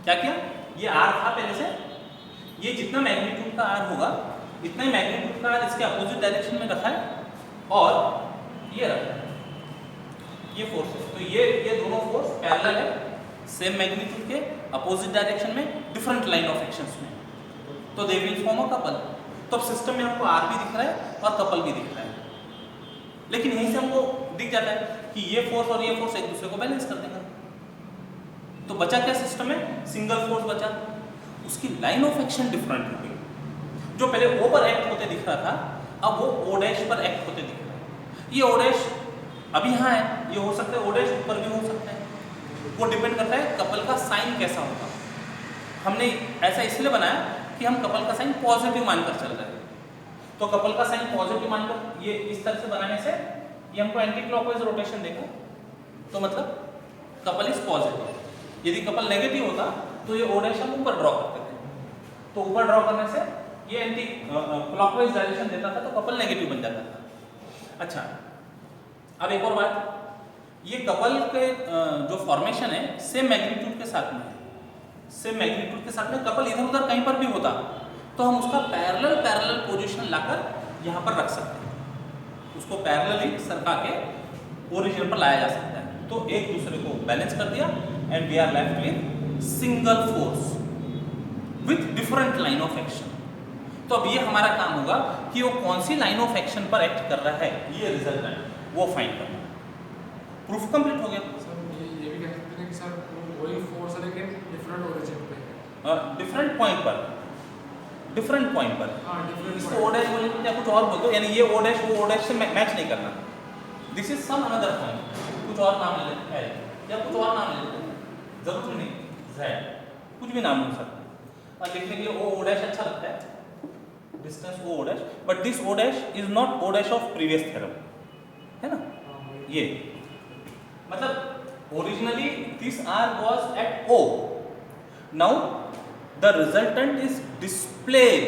क्या किया? ये R था पहले से, ये जितना मैग्नीट्यूड का R होगा इतना ही मैग्नीट्यूड का R इसके अपोजिट डायरेक्शन में रखा है, और ये रखा है, ये फोर्स है। तो ये दोनों फोर्स पैरेलल है, सेम मैग्नीट्यूड के अपोजिट डायरेक्शन में, डिफरेंट लाइन ऑफ एक्शंस में, तो they will form a couple. तो अब सिस्टम में हमको R भी दिख रहा है और कपल भी दिख रहा है, लेकिन यहीं से हमको दिख जाता है कि ये फोर्स और ये फोर्स एक दूसरे को बैलेंस कर देगा। तो बचा क्या सिस्टम में? सिंगल फोर्स बचा, उसकी लाइन ऑफ एक्शन डिफरेंट हो गई। जो पहले O पर एक्ट होते दिख रहा था, अब वो O डैश पर एक्ट होते दिख रहा है। ये O डैश अभी यहाँ है, ये हो सकता है O डैश ऊपर भी हो सकता है, वो डिपेंड करता है कपल का साइन कैसा होगा। हमने ऐसा इसलिए बनाया कि हम कपल का साइन पॉजिटिव मानकर चल रहे हैं, तो कपल का साइन पॉजिटिव मानकर ये इस तरह से बनाने से ये हमको एंटी क्लॉकवाइज रोटेशन देगा, तो मतलब कपल इज पॉजिटिव। यदि कपल नेगेटिव होता तो ये O डैश हम ऊपर ड्रॉ करते थे, तो ऊपर ड्रॉ करने से ये एंटी क्लॉकवाइज डायरेक्शन देता था तो कपल नेगेटिव बन जाता था। अच्छा, अब एक और बात, ये कपल के जो फॉर्मेशन है सेम मैग्नीट्यूड के साथ में है, सेम मैग्नीट्यूड के साथ में कपल इधर उधर कहीं पर भी होता तो हम उसका पैरेलल पोजीशन लाकर यहाँ पर रख सकते हैं, उसको पैरेलली सरका के ओरिजिन पर लाया जा सकता है। तो एक दूसरे को बैलेंस कर दिया and we are left with single force with different line of action. तो अब ये हमारा काम होगा कि वो कौन सी लाइन ऑफ एक्शन पर एक्ट कर रहा है, ये रिजल्ट है वो फाइंड करना। प्रूफ कंप्लीट हो गया। सर ये भी कह सकते हैं कि सर वही फोर्स है लेकिन डिफरेंट ओरिजिन पे है, डिफरेंट पॉइंट पर, डिफरेंट पॉइंट पर। हाँ डिफरेंट इसको ओ डैश बोले या कुछ और बोल दो, यानी ये ओ डैश वो ओ डैश से मैच नहीं करना। This is some another point, कुछ और नाम ले लेते हैं या कुछ और नाम ले लेते हैं, जरूर नहीं जेड, कुछ भी नाम हो सकता है। और लिखने के लिए ओ डैश अच्छा लगता है, distance O dash, but this O dash is not O dash of previous theorem, है ना। ये मतलब originally this R was at O, now the resultant is displaced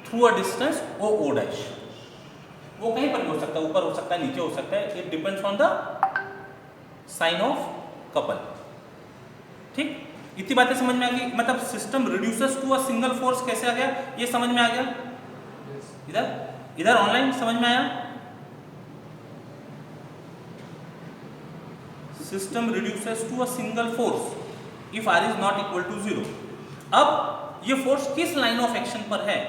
through a distance O dash. वो कहीं पर भी हो सकता है, ऊपर हो सकता है, नीचे हो सकता है, it depends on the sign of couple. ठीक, इतनी बातें समझ में आ गई। मतलब system reduces to a single force कैसे आ गया, ये समझ में आ गया। इधर ऑनलाइन समझ में आया। System reduces to a single force if R is not equal to 0। अब ये फोर्स किस लाइन ऑफ एक्शन पर है,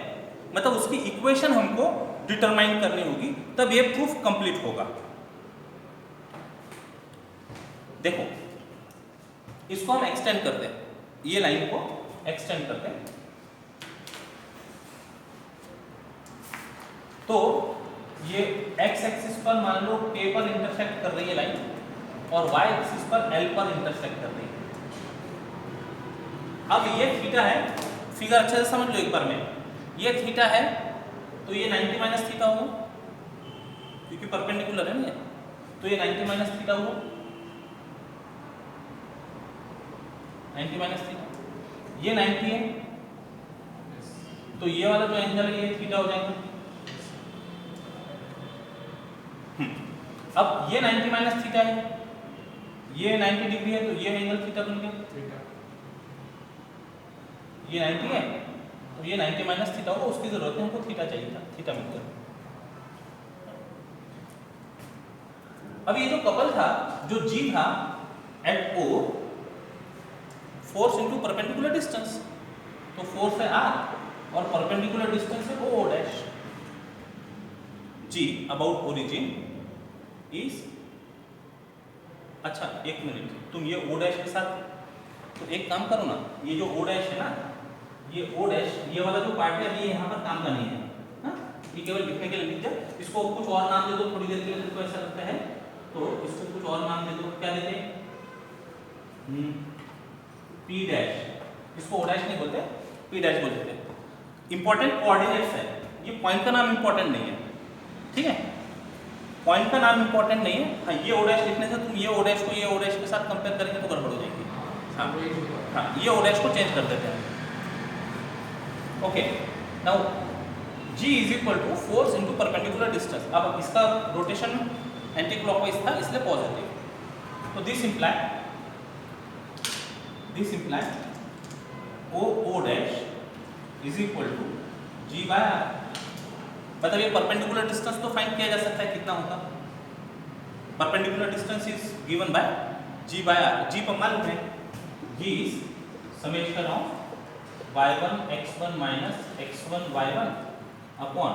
मतलब उसकी इक्वेशन हमको डिटरमाइन करनी होगी, तब ये प्रूफ कंप्लीट होगा। देखो इसको हम एक्सटेंड करते हैं, ये लाइन को एक्सटेंड करते हैं। तो ये x एक्सिस पर मान लो K पर इंटरसेक्ट कर रही है लाइन और y एक्सिस पर L पर इंटरसेक्ट कर रही है। अब ये थीटा है, फिगर अच्छे से समझ लो एक बार में, ये थीटा है तो ये 90 माइनस थीटा होगा क्योंकि परपेंडिकुलर है ना ये, तो ये 90 माइनस थीटा हुआ, 90 माइनस थीटा, ये 90 है तो ये वाला जो एंगल है ये थीटा हो जाएगा। अब ये 90 माइनस थीटा है, ये 90 डिग्री है तो ये एंगल थीटा बन गया। ये 90 है तो ये 90 माइनस थीटा होगा, उसकी जरूरत है, हमको थीटा चाहिए था, थीटा मिल गया। अब ये जो कपल था, जो G था at O, force into perpendicular distance, तो फोर्स है R और परपेंडिकुलर डिस्टेंस है O dash. G about origin is, अच्छा एक मिनट, तुम ये O डैश के साथ, तो एक काम करो ना, ये जो O डैश है ना, ये O डैश, ये वाला जो पार्ट है ये यहाँ पर काम का नहीं है, हाँ? ये केवल लिखने के लिए लिख दे, इसको कुछ और नाम दे दो थोड़ी देर के लिए, तुमको ऐसा लगता है तो इसको कुछ और नाम दे दो। क्या देते हैं? P डैश, इसको O डैश नहीं बोलते, P डैश बोल देते हैं। इंपॉर्टेंट कोऑर्डिनेट्स है, ये पॉइंट का नाम इंपॉर्टेंट नहीं है, ठीक है, पॉइंट का नाम इंपॉर्टेंट नहीं है। हाँ, ये O डैश लिखने से तुम ये O डैश को ये O डैश के साथ कंपेयर करेंगे तो गड़बड़ हो जाएगी। हाँ, ये O डैश को चेंज कर देते हैं। Okay, now G is equal to force into perpendicular distance. अब इसका रोटेशन एंटी क्लॉकवाइज था इसलिए पॉजिटिव, तो this imply O dash is equal to G by R। मतलब ये परपेंडिकुलर डिस्टेंस तो फाइंड किया जा सकता है, कितना होगा, perpendicular distance is given by G by R। G पर मालूम है, G is summation of y1 x1 minus x1 y1 upon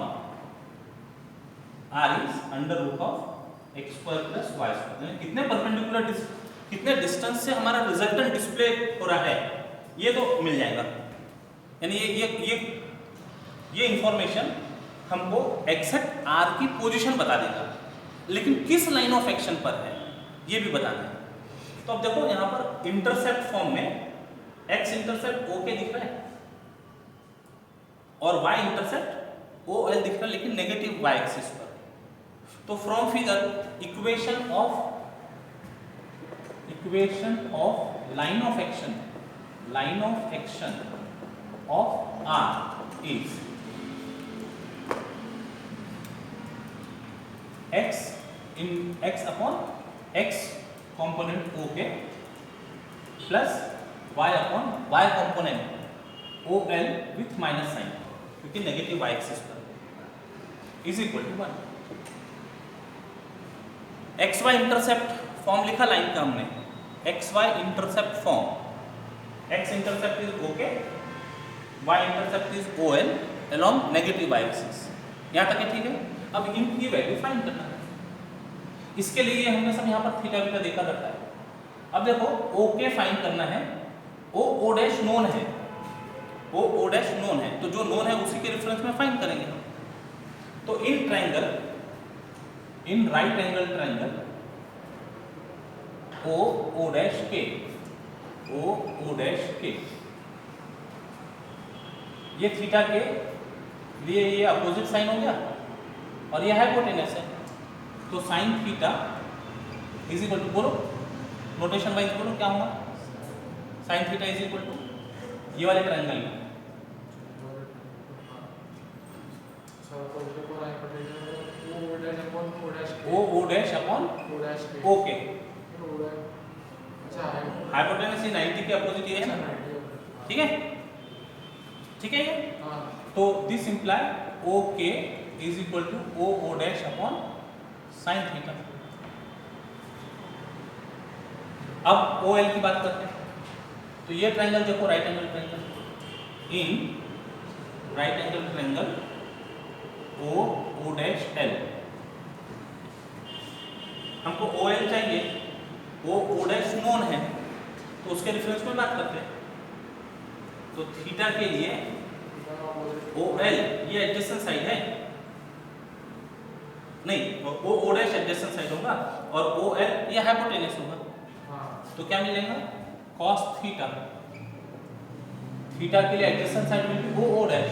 R is under root of x square plus y square. कितने परपेंडिकुलर कितने डिस्टेंस से हमारा resultant display हो रहा है ये तो मिल जाएगा, यानी ये इंफॉर्मेशन हमको एग्जैक्ट R की पोजीशन बता देगा, लेकिन किस लाइन ऑफ एक्शन पर है ये भी बताना है। तो अब देखो यहाँ पर इंटरसेप्ट फॉर्म में x इंटरसेप्ट O के दिख रहा है और y इंटरसेप्ट OL दिख रहा है, लेकिन नेगेटिव y एक्सिस पर। तो from figure equation of line of action of R is x in x upon x component O के plus y upon y component OL with minus sign, क्योंकि negative y axis पर is equal to 1। XY intercept form लिखा लाइन का हमने, XY intercept form, x intercept is OK, y intercept is OL along negative y axis. यहाँ तक है, ठीक है। अब इनकी वैल्यू फाइंड करना है। इसके लिए हमने सब यहाँ पर थीटा बीटा देखा रहता है। अब देखो OK फाइंड करना है, O डैश नोन है, O डैश नोन है, तो जो नोन है उसी के रेफरेंस में फाइंड करेंगे हम। तो in triangle, in right angle triangle O dash के, O डैश के, ये थीटा के लिए ये अपोजिट साइन हो गया और ये हाइपोटेनस है, तो sine theta is equal to, बोलो नोटेशन वाइज बोलो क्या होगा, sine theta is equal to ये वाले ट्रायंगल में O dash upon okay, hypotenuse ये 90 के अपोजिट ये है ना, ठीक है, ठीक है ये। तो this imply okay is equal to O dash upon sine theta. अब OL की बात करते हैं, तो ये ट्रायंगल देखो right angle triangle, in right angle triangle O dash L, हमको OL चाहिए, O डैश नोन है, तो उसके रेफरेंस में बात करते हैं। तो थीटा के लिए OL ये एडजेसेंट साइड है, नहीं O डैश एडजेसेंट साइड होगा और OL ये हाइपोटेनस होगा, तो क्या मिलेगा cos थीटा, थीटा के लिए एडजेसेंट साइड में भी O dash,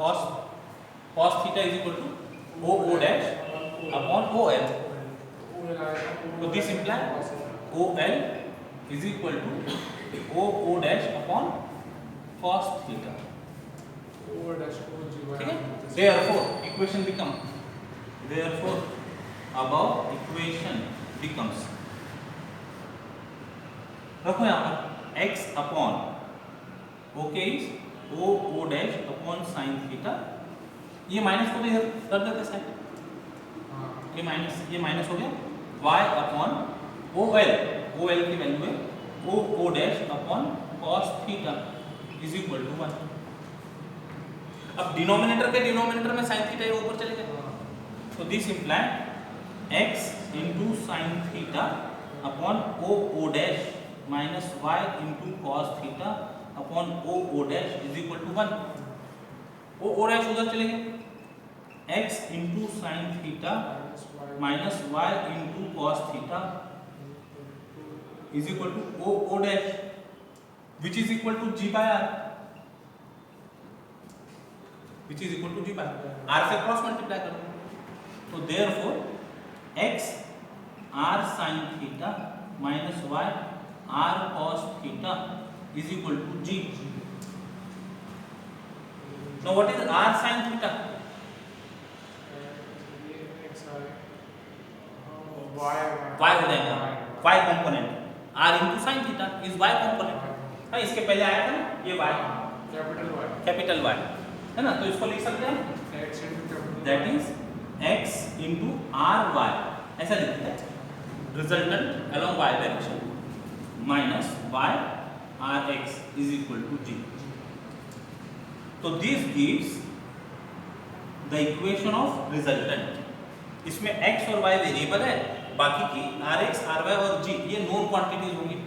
cos theta is equal to O dash upon OL, तो this imply OL is equal to O dash upon cos theta, ठीक है। Therefore equation become, therefore above equation becomes, रखो यहाँ पर x upon okay is O dash upon sine theta, ये minus को इधर कर देते साइड, ये माइनस हो गया, y अपॉन OL की वैल्यू है O dash upon cos theta is equal to 1। अब डिनोमिनेटर के डिनोमिनेटर में साइन थीटा ऊपर चले गए, तो this imply x into sine theta upon O dash minus y into cos theta upon O dash is equal to 1। O dash उधर चले गए, x into sine theta minus y into cos theta is equal to O dash which is equal to G by R, which is equal to G by R से cross multiply करो, तो therefore x R sin theta minus y R cos theta is equal to G। Now what is R sin theta? Y हो जाएगा, y component, R into sin theta is y component, हाँ इसके पहले आया था ना ये y, कैपिटल Y है ना, तो इसको लिख सकते हैं that is x into R Y, ऐसा लिखते हैं resultant along y direction minus y R x is equal to G। तो this gives the equation of resultant. इसमें x और y वेरिएबल है, बाकी की rx ry और g ये नोन क्वांटिटीज होंगी,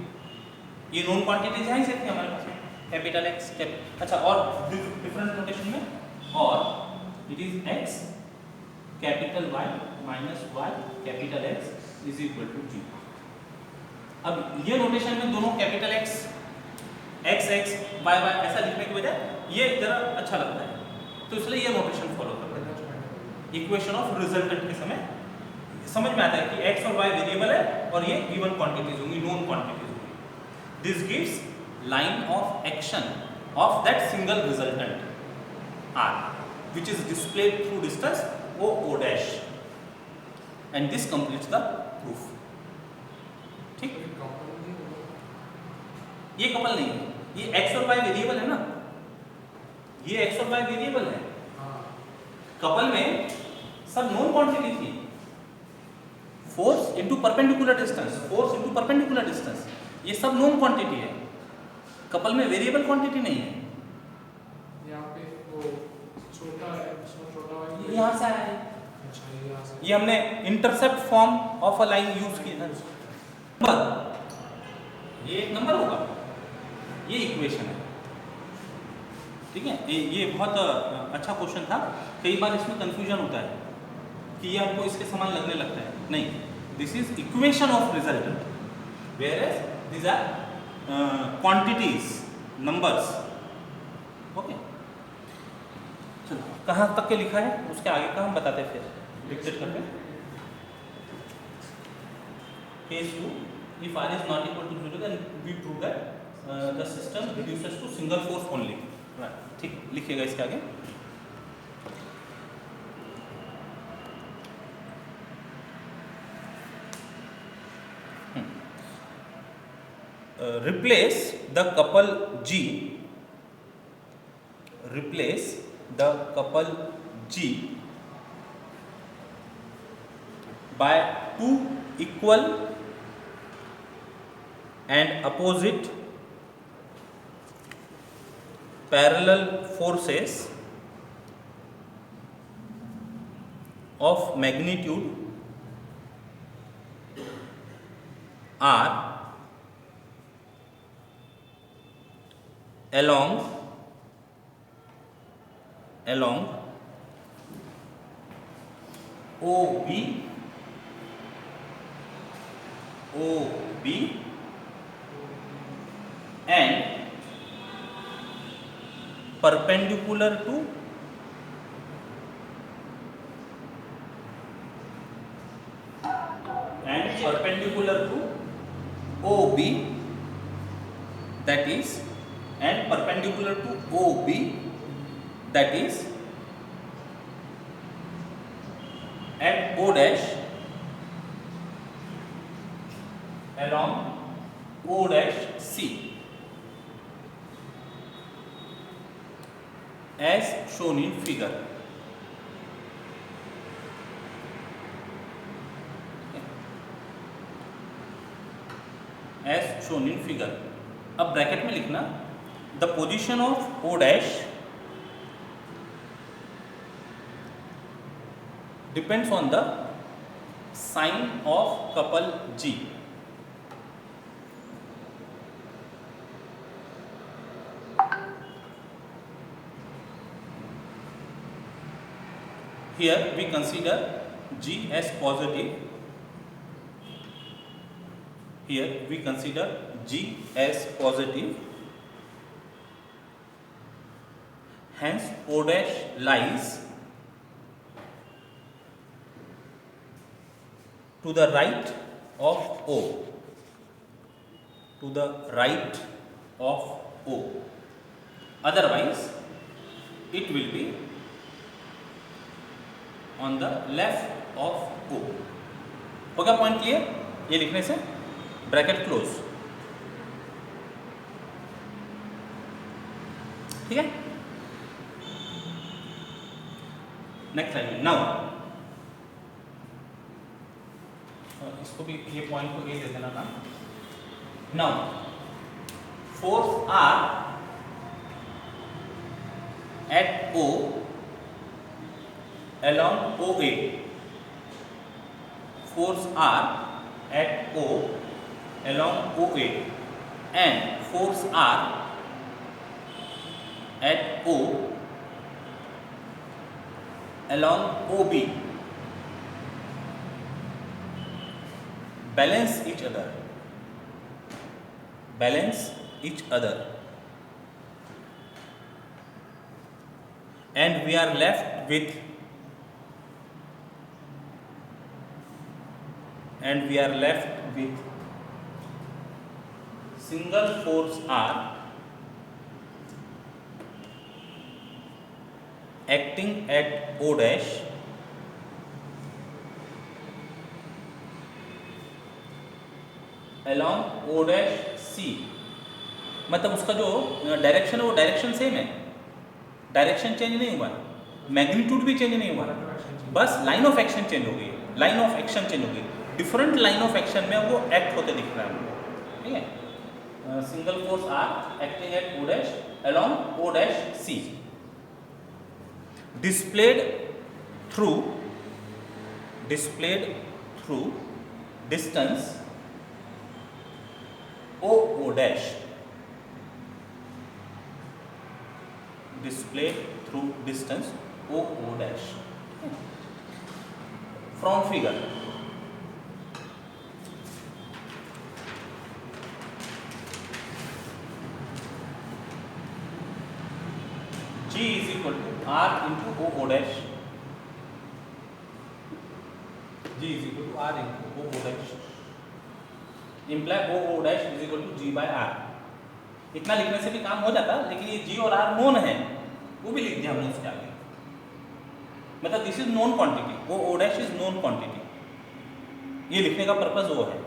ये नोन क्वांटिटीज हैं इसे हमारे पास कैपिटल X अच्छा, और डिफरेंट नोटेशन में, और it is x capital Y minus y capital X is equal to G। अब ये नोटेशन में दोनों कैपिटल X y ऐसा लिखने की वजह ये जरा अच्छा लगता है, तो इसलिए ये नोटेशन फॉलो करते हैं। इक्वेशन ऑफ रिजल्टेंट के समय समझ में आता है कि x और y वेरिएबल है और ये गिवन क्वांटिटीज होंगी, नोन क्वांटिटीज होंगी। This gives line of action of that single resultant R। which is displayed through distance O dash, and this completes the proof. ठीक, ये कपल नहीं है, ये x और y वेरिएबल है ना, ये x और y वेरिएबल है। कपल में सब नोन क्वांटिटी थी, force into perpendicular distance, force into perpendicular distance, ये सब नोन क्वांटिटी है। कपल में वेरिएबल क्वांटिटी नहीं है। यहाँ पे वो छोटा है, छोटा वाला यहाँ से आया है, अच्छा ये यहाँ से ये हमने intercept form of a line use की है। नंबर, ये एक नंबर होगा, ये इक्वेशन है, ठीक है। ये बहुत अच्छा क्वेश्चन था। कई बार इसमें कंफ्यूजन होता है कि ये हमको इसके समान लगने लगता है, नहीं, this is equation of resultant, whereas these are quantities, numbers. Okay, चलो कहाँ तक के लिखा है, उसके आगे का हम बताते हैं, फिर डिक्टेट करके। Case 2, if r is not equal to 0 then we prove that the system reduces to single force only, right? ठीक, लिखिएगा इसके आगे। Replace the couple G, replace the couple G by two equal and opposite parallel forces of magnitude R along OB and perpendicular to OB, that is, and perpendicular to OB, that is at O dash along O dash C, as shown in figure. As shown in figure. अब bracket में लिखना, the position of O dash depends on the sign of couple G. Here we consider G as positive. Here we consider G as positive. Hence O dash lies to the right of O. To the right of O. Otherwise, it will be on the left of O. हो गया point clear? ये लिखने से bracket close, ठीक है। Next line में now, इसको भी ये पॉइंट को ए दे देना था। Now force R at O along OA, force R at O along OA and force R at O along OB balance each other, and we are left with single force R acting at O dash along o dash c, मतलब उसका जो direction है वो direction same है, direction change नहीं हुआ, magnitude भी change नहीं हुआ, बस लाइन ऑफ एक्शन चेंज हो गई, लाइन ऑफ एक्शन चेंज हो गई, डिफरेंट लाइन ऑफ एक्शन में वो एक्ट होते दिख रहा है हमको, ठीक है। Single force R acting at o dash along o dash c, displayed through distance o dash, displayed through distance o dash from figure. G is equal to R into o dash. G is equal to R into o dash. Imply o dash is equal to G by R. इतना लिखने से भी काम हो जाता, लेकिन ये G और R नोन है, वो भी लिख दिया हमने इसके आगे, मतलब this is known quantity, o dash is known quantity, ये लिखने का पर्पस वो है।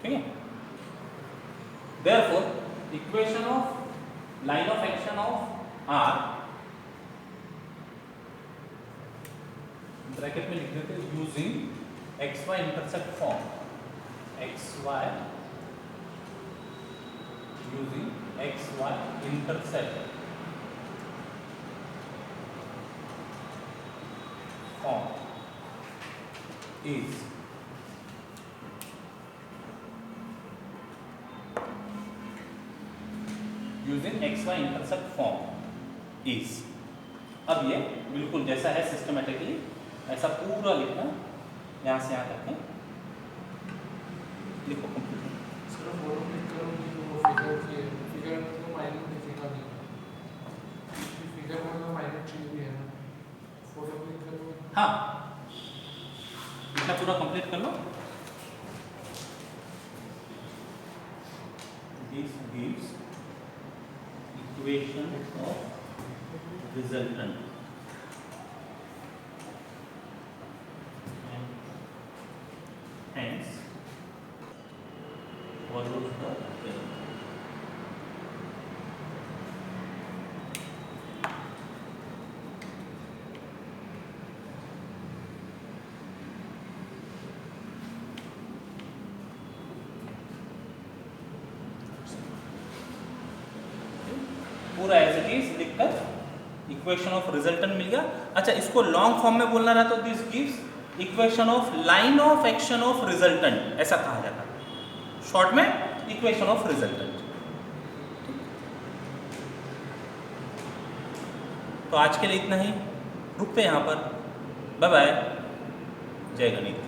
ठीक है। Therefore, equation of line of action of R, bracket में लिख देते हैं using XY intercept form, XY using XY intercept form is using XY intercept form is. अब ये बिल्कुल जैसा है सिस्टमेटिकली ऐसा पूरा लिखना, यहाँ से यहाँ तक है, लिखो कंप्लीट। सिर्फ फोटो क्लिक करूँगी तो वो फिगर की है, फिगर में तो माइनस दिखेगा नहीं, फिगर में तो माइनस चीज भी है ना, फोटो क्लिक करूँगी। हाँ, इतना पूरा कंप्लीट कर लो। This gives equation of resultant and hence follows the theorem. पूरा एज इट इज लिखकर इक्वेशन ऑफ रिजल्टेंट मिल गया। अच्छा, इसको लॉन्ग फॉर्म में बोलना रहा तो this gives equation of line of action of resultant, ऐसा कहा जाता है शॉर्ट में, इक्वेशन ऑफ रिजल्टेंट। तो आज के लिए इतना ही, रुकते हैं यहाँ पर, बाय बाय, जय गणित।